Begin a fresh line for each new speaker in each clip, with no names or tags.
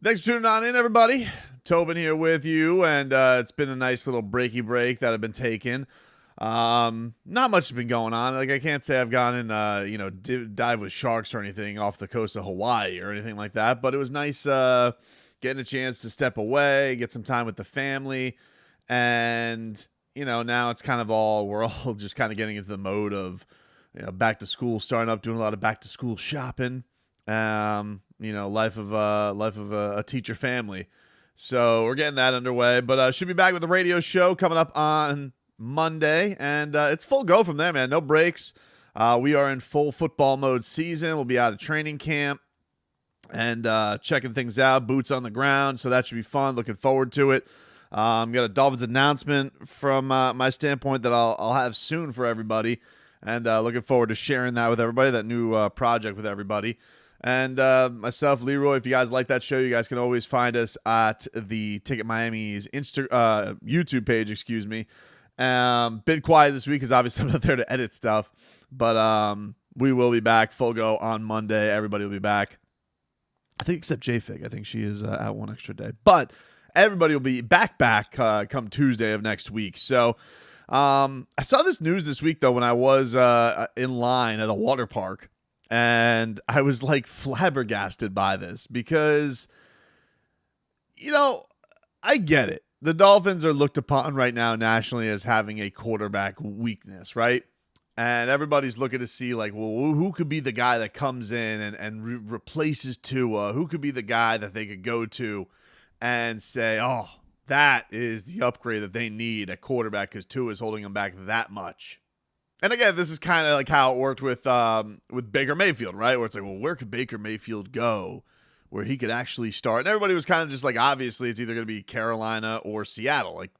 Thanks for tuning on in, everybody. Tobin here with you, and it's been a nice little breaky break that I've been taking. Not much has been going on. Like, I can't say I've gone and dive with sharks or anything off the coast of Hawaii or anything like that. But it was nice getting a chance to step away, get some time with the family, and now it's kind of we're all just kind of getting into the mode of back to school, starting up, doing a lot of back to school shopping. Life of a teacher family. So we're getting that underway, but should be back with the radio show coming up on Monday, and it's full go from there, man. No breaks. We are in full football mode season. We'll be out of training camp and checking things out, boots on the ground. So that should be fun. Looking forward to it. Got a Dolphins announcement from my standpoint that I'll have soon for everybody, and looking forward to sharing that with everybody. That new project with everybody. And myself, Leroy, if you guys like that show, you guys can always find us at the Ticket Miami's YouTube page, excuse me. Been quiet this week because obviously I'm not there to edit stuff. But we will be back full go on Monday. Everybody will be back. I think except JFig. I think she is out one extra day. But everybody will be back come Tuesday of next week. So I saw this news this week, though, when I was in line at a water park. And I was like flabbergasted by this because, I get it. The Dolphins are looked upon right now nationally as having a quarterback weakness, right? And everybody's looking to see like, well, who could be the guy that comes in and replaces Tua? Who could be the guy that they could go to and say, oh, that is the upgrade that they need at quarterback because Tua is holding them back that much. And again, this is kind of like how it worked with Baker Mayfield, right? Where it's like, well, where could Baker Mayfield go where he could actually start? And everybody was kind of just like, obviously, it's either going to be Carolina or Seattle. Like,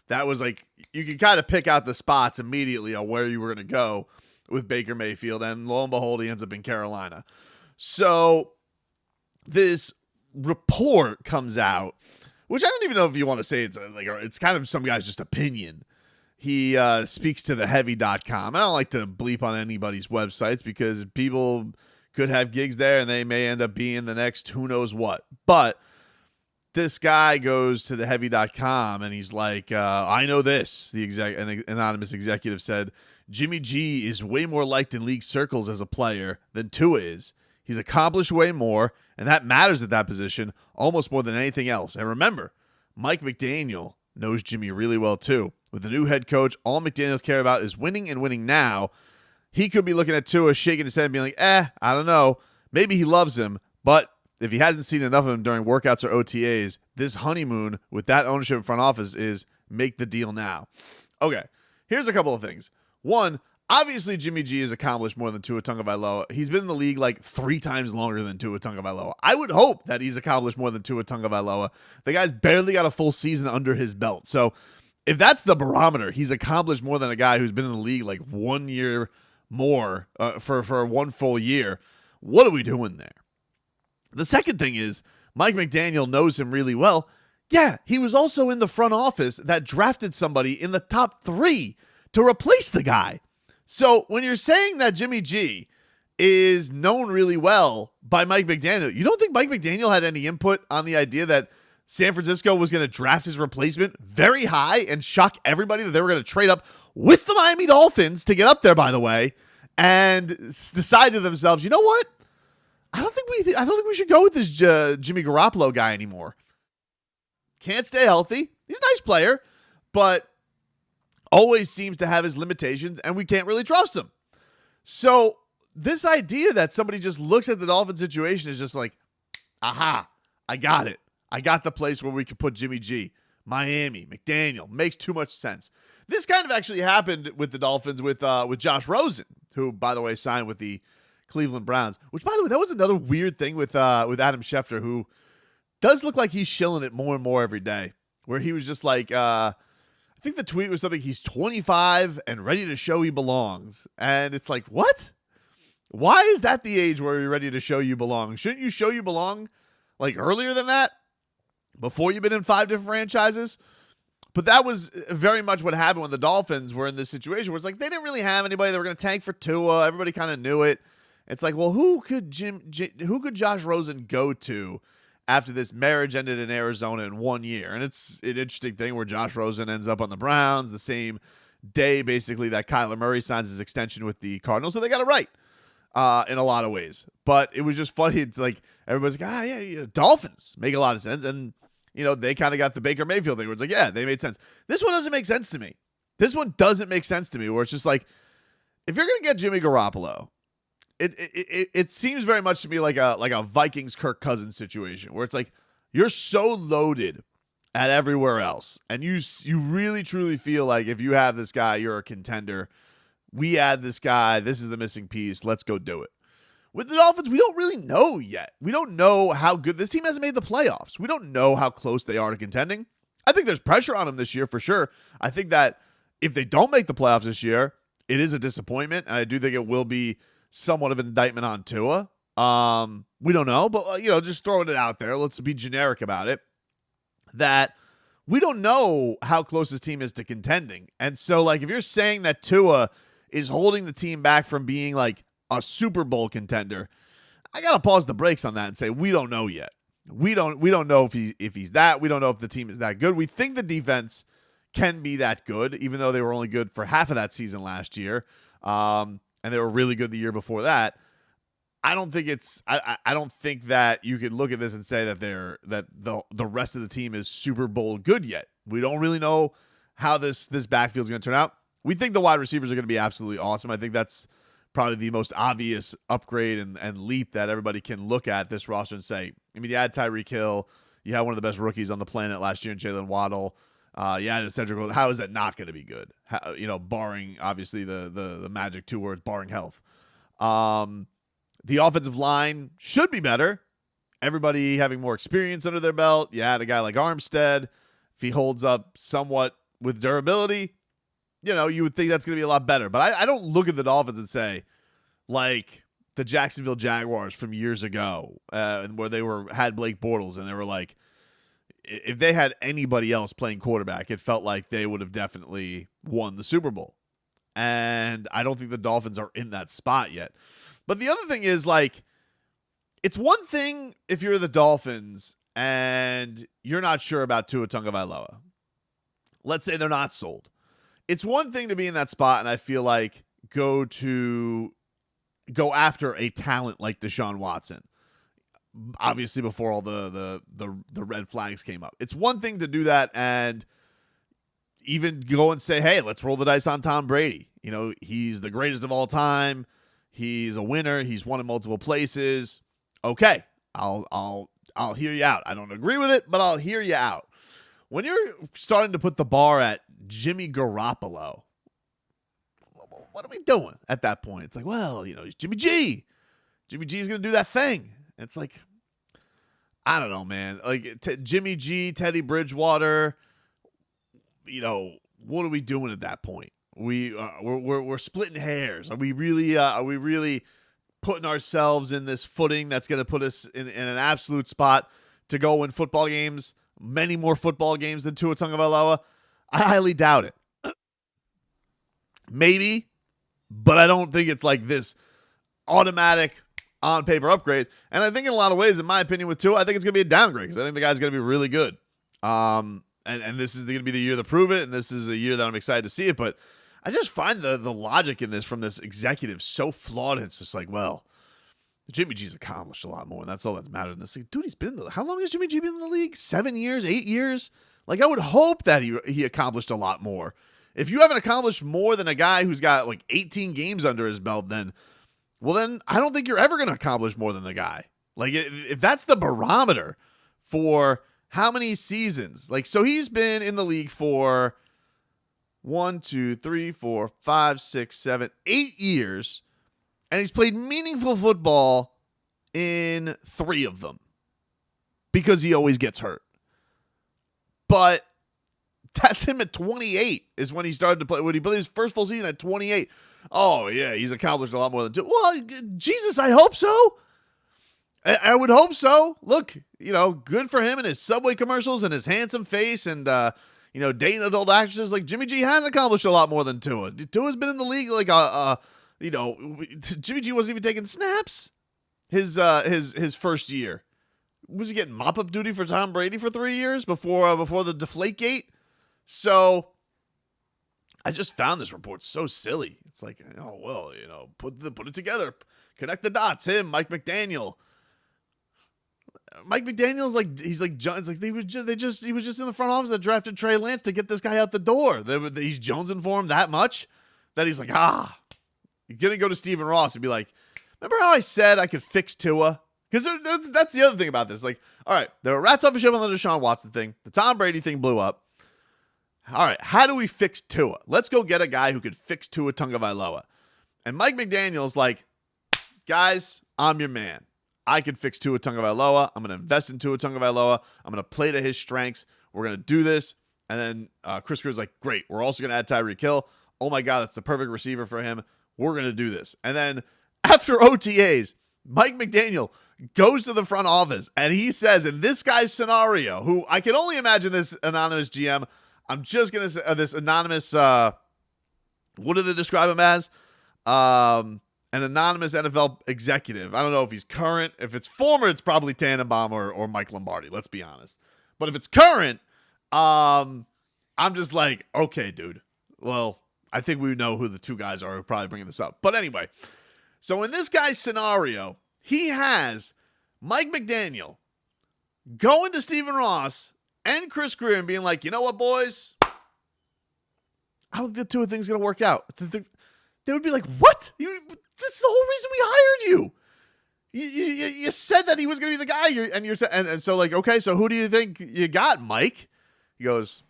that was like, you could kind of pick out the spots immediately on where you were going to go with Baker Mayfield. And lo and behold, he ends up in Carolina. So this report comes out, which I don't even know if you want to say it's kind of some guy's just opinion. He speaks to theheavy.com. I don't like to bleep on anybody's websites because people could have gigs there and they may end up being the next who knows what. But this guy goes to theheavy.com and he's like, I know this. An anonymous executive said, Jimmy G is way more liked in league circles as a player than Tua is. He's accomplished way more, and that matters at that position almost more than anything else. And remember, Mike McDaniel knows Jimmy really well too. With the new head coach, all McDaniel cares about is winning and winning now. He could be looking at Tua, shaking his head and being like, I don't know. Maybe he loves him, but if he hasn't seen enough of him during workouts or OTAs, this honeymoon with that ownership in front office is make the deal now. Okay, here's a couple of things. One, obviously Jimmy G has accomplished more than Tua Tagovailoa. He's been in the league like 3 times longer than Tua Tagovailoa. I would hope that he's accomplished more than Tua Tagovailoa. The guy's barely got a full season under his belt. So if that's the barometer, he's accomplished more than a guy who's been in the league like 1 year more for 1 full year. What are we doing there? The second thing is Mike McDaniel knows him really well. Yeah, he was also in the front office that drafted somebody in the top 3 to replace the guy. So when you're saying that Jimmy G is known really well by Mike McDaniel, you don't think Mike McDaniel had any input on the idea that San Francisco was going to draft his replacement very high and shock everybody that they were going to trade up with the Miami Dolphins to get up there, by the way, and decide to themselves, you know what? I don't think we should go with this Jimmy Garoppolo guy anymore. Can't stay healthy. He's a nice player, but always seems to have his limitations, and we can't really trust him. So this idea that somebody just looks at the Dolphin situation is just like, aha, I got it. I got the place where we could put Jimmy G. Miami, McDaniel. Makes too much sense. This kind of actually happened with the Dolphins with Josh Rosen, who, by the way, signed with the Cleveland Browns. Which, by the way, that was another weird thing with Adam Schefter, who does look like he's shilling it more and more every day. Where he was just like, I think the tweet was something, he's 25 and ready to show he belongs. And it's like, what? Why is that the age where you're ready to show you belong? Shouldn't you show you belong like earlier than that? Before you've been in 5 different franchises? But that was very much what happened when the Dolphins were in this situation where it's like they didn't really have anybody. They were going to tank for Tua. Everybody kind of knew it. It's like, well, who could Josh Rosen go to after this marriage ended in Arizona in 1 year. And it's an interesting thing where Josh Rosen ends up on the Browns the same day, basically, that Kyler Murray signs his extension with the Cardinals. So they got it right in a lot of ways. But it was just funny. It's like everybody's like, yeah, Dolphins make a lot of sense. And, they kind of got the Baker Mayfield thing where it's like, yeah, they made sense. This one doesn't make sense to me. Where it's just like, if you're going to get Jimmy Garoppolo, it seems very much to me like a Vikings Kirk Cousins situation where it's like you're so loaded at everywhere else, and you really truly feel like if you have this guy, you're a contender. We add this guy. This is the missing piece. Let's go do it. With the Dolphins, we don't really know yet. We don't know how good this team hasn't made the playoffs. We don't know how close they are to contending. I think there's pressure on them this year for sure. I think that if they don't make the playoffs this year, it is a disappointment, and I do think it will be somewhat of an indictment on Tua. We don't know, but just throwing it out there. Let's be generic about it. That we don't know how close this team is to contending, and so if you're saying that Tua is holding the team back from being like a Super Bowl contender, I gotta pause the brakes on that and say we don't know yet. We don't know if he's that. We don't know if the team is that good. We think the defense can be that good, even though they were only good for half of that season last year. And they were really good the year before that. I don't think I don't think that you could look at this and say that the rest of the team is Super Bowl good yet. We don't really know how this backfield is going to turn out. We think the wide receivers are going to be absolutely awesome. I think that's probably the most obvious upgrade and leap that everybody can look at this roster and say, you add Tyreek Hill, you had one of the best rookies on the planet last year in Jalen Waddle. Yeah, Cedric. How is that not going to be good? Barring obviously the magic 2 words, barring health. The offensive line should be better. Everybody having more experience under their belt. You had a guy like Armstead. If he holds up somewhat with durability, you would think that's going to be a lot better. But I don't look at the Dolphins and say, like the Jacksonville Jaguars from years ago, where they had Blake Bortles, and they were like, if they had anybody else playing quarterback, it felt like they would have definitely won the Super Bowl. And I don't think the Dolphins are in that spot yet. But the other thing is, it's one thing if you're the Dolphins and you're not sure about Tua Tagovailoa. Let's say they're not sold. It's one thing to be in that spot, and I feel like go after a talent like Deshaun Watson. Obviously, before all the red flags came up. It's one thing to do that and even go and say, hey, let's roll the dice on Tom Brady. He's the greatest of all time. He's a winner. He's won in multiple places. Okay, I'll hear you out. I don't agree with it, but I'll hear you out. When you're starting to put the bar at Jimmy Garoppolo, what are we doing at that point? It's like, well, he's Jimmy G. Jimmy G is going to do that thing. It's like, I don't know, man. Jimmy G, Teddy Bridgewater, what are we doing at that point? We're splitting hairs. Are we really putting ourselves in this footing that's going to put us in an absolute spot to go win football games, many more football games than Tua Tagovailoa? I highly doubt it. Maybe, but I don't think it's like this automatic on paper upgrade. And I think in a lot of ways, in my opinion, with Tua, I think it's going to be a downgrade because I think the guy's going to be really good. And this is going to be the year to prove it, and this is a year that I'm excited to see it. But I just find the logic in this from this executive so flawed. It's just like, well, Jimmy G's accomplished a lot more, and that's all that's mattered in this. Dude, he's been how long has Jimmy G been in the league? 7 years, 8 years? I would hope that he accomplished a lot more. If you haven't accomplished more than a guy who's got 18 games under his belt, then I don't think you're ever going to accomplish more than the guy. If that's the barometer for how many seasons, so he's been in the league for 1, 2, 3, 4, 5, 6, 7, 8 years, and he's played meaningful football in 3 of them because he always gets hurt. But that's him at 28 is when he started to play. When he played his first full season at 28. Oh, yeah, he's accomplished a lot more than 2. Well, Jesus, I hope so. I would hope so. Look, good for him and his Subway commercials and his handsome face and, dating adult actresses. Jimmy G has accomplished a lot more than Tua. Tua's been in the league Jimmy G wasn't even taking snaps his first year. Was he getting mop-up duty for Tom Brady for 3 years before the Deflategate? So I just found this report so silly. It's like, oh, well, put it together. Connect the dots. Him, Mike McDaniel. Mike McDaniel's like, he's like, it's like he was just in the front office that drafted Trey Lance to get this guy out the door. He's jonesing for him that much that he's like, you're going to go to Stephen Ross and be like, remember how I said I could fix Tua? Because that's the other thing about this. Like, all right, there were rats off a ship on the Deshaun Watson thing. The Tom Brady thing blew up. All right, how do we fix Tua? Let's go get a guy who could fix Tua Tagovailoa. And Mike McDaniel's like, guys, I'm your man. I could fix Tua Tagovailoa. I'm going to invest in Tua Tagovailoa. I'm going to play to his strengths. We're going to do this. And then Chris Crew's like, great. We're also going to add Tyreek Hill. Oh, my God, that's the perfect receiver for him. We're going to do this. And then after OTAs, Mike McDaniel goes to the front office, and he says, in this guy's scenario, who I can only imagine this anonymous GM, I'm just going to say this anonymous, what do they describe him as? An anonymous NFL executive. I don't know if he's current. If it's former, it's probably Tannenbaum or Mike Lombardi. Let's be honest. But if it's current, I'm just like, okay, dude. Well, I think we know who the two guys are who are probably bringing this up. But anyway, so in this guy's scenario, he has Mike McDaniel going to Stephen Ross and Chris Greer and being like, you know what, boys? I don't think the two things going to work out. They would be like, what? This is the whole reason we hired you. You said that he was going to be the guy. And so like, okay, so who do you think you got, Mike? He goes,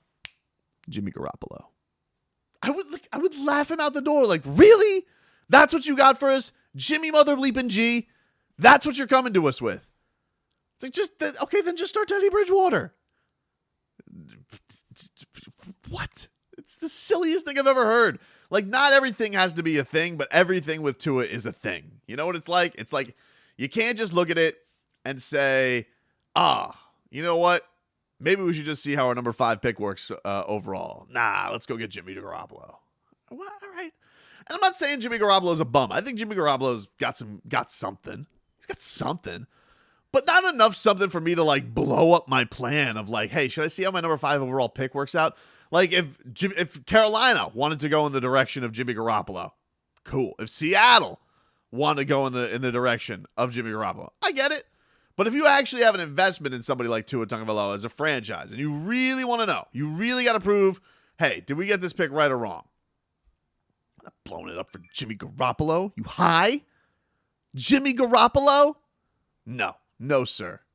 Jimmy Garoppolo. I would laugh him out the door. Like, really? That's what you got for us? Jimmy Mother Bleepin' G? That's what you're coming to us with? It's like, okay, then just start Teddy Bridgewater. What? It's the silliest thing I've ever heard. Like, not everything has to be a thing, but everything with Tua is a thing. You know what it's like? It's like you can't just look at it and say, you know what? Maybe we should just see how our number 5 pick works overall. Nah, let's go get Jimmy Garoppolo. Well, all right. And I'm not saying Jimmy Garoppolo's a bum. I think Jimmy Garoppolo's got something. He's got something. But not enough something for me to, like, blow up my plan of, like, hey, should I see how my number 5 overall pick works out? Like, if Carolina wanted to go in the direction of Jimmy Garoppolo, cool. If Seattle wanted to go in the direction of Jimmy Garoppolo, I get it. But if you actually have an investment in somebody like Tua Tagovailoa as a franchise, and you really want to know, you really got to prove, hey, did we get this pick right or wrong? I'm not blowing it up for Jimmy Garoppolo. You high? Jimmy Garoppolo? No, sir.